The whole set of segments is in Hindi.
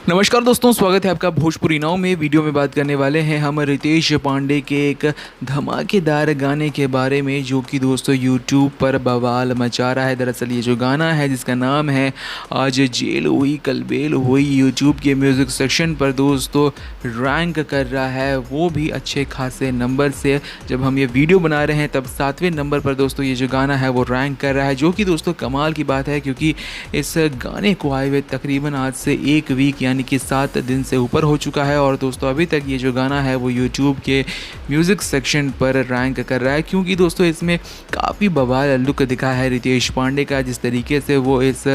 नमस्कार दोस्तों, स्वागत है आपका भोजपुरी नाव में। वीडियो में बात करने वाले हैं हम रितेश पांडे के एक धमाकेदार गाने के बारे में, जो कि दोस्तों यूट्यूब पर बवाल मचा रहा है। दरअसल ये जो गाना है, जिसका नाम है आज जेल हुई कल बेल हुई, यूट्यूब के म्यूज़िक सेक्शन पर दोस्तों रैंक कर रहा है, वो भी अच्छे खासे नंबर से। जब हम ये वीडियो बना रहे हैं तब 7वें नंबर पर दोस्तों ये जो गाना है वो रैंक कर रहा है, जो कि दोस्तों कमाल की बात है, क्योंकि इस गाने को आए हुए तकरीबन आज से 1 वीक यानी कि 7 दिन से ऊपर हो चुका है। और दोस्तों अभी तक ये जो गाना है वो यूट्यूब के म्यूज़िक सेक्शन पर रैंक कर रहा है, क्योंकि दोस्तों इसमें काफ़ी बवाल लुक दिखा है रितेश पांडे का। जिस तरीके से वो इस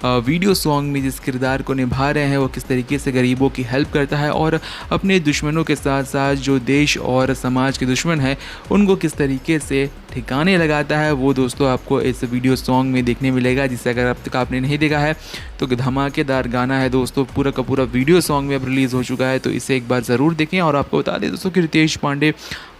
वीडियो सॉन्ग में जिस किरदार को निभा रहे हैं, वो किस तरीके से गरीबों की हेल्प करता है और अपने दुश्मनों के साथ साथ जो देश और समाज के दुश्मन हैं उनको किस तरीके से ठिकाने लगाता है, वो दोस्तों आपको इस वीडियो सॉन्ग में देखने मिलेगा। जिसे अगर अब तक आपने नहीं देखा है तो धमाकेदार गाना है दोस्तों, पूरा का पूरा वीडियो सॉन्ग में अब रिलीज़ हो चुका है, तो इसे एक बार ज़रूर देखें। और आपको बता दें दोस्तों कि रितेश पांडे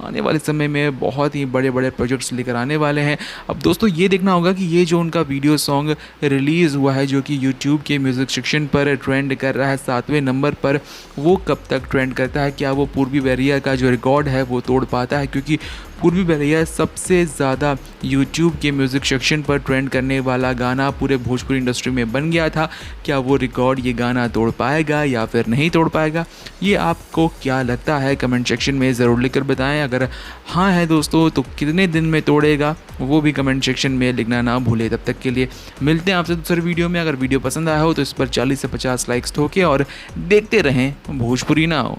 आने वाले समय में बहुत ही बड़े बड़े प्रोजेक्ट्स लेकर आने वाले हैं। अब दोस्तों ये देखना होगा कि ये जो उनका वीडियो सॉन्ग रिलीज़ हुआ है, जो कि यूट्यूब के म्यूज़िक सेक्शन पर ट्रेंड कर रहा है 7वें नंबर पर, वो कब तक ट्रेंड करता है। क्या वो पूर्वी बैरियर का जो रिकॉर्ड है वो तोड़ पाता है, क्योंकि पूर्वी बैरियर सबसे ज़्यादा यूट्यूब के म्यूज़िक सेक्शन पर ट्रेंड करने वाला गाना पूरे भोजपुरी इंडस्ट्री में बन गया था। क्या वो रिकॉर्ड ये गाना तोड़ पाएगा या फिर नहीं तोड़ पाएगा, ये आपको क्या लगता है कमेंट सेक्शन में ज़रूर लिखकर बताएं। अगर हाँ है दोस्तों तो कितने दिन में तोड़ेगा, वो भी कमेंट सेक्शन में लिखना ना भूलें। तब तक के लिए मिलते हैं आपसे दूसरे वीडियो में। अगर वीडियो पसंद आया हो तो इस पर 40 से 50 लाइक्स ठोके और देखते रहें भोजपुरी नाव।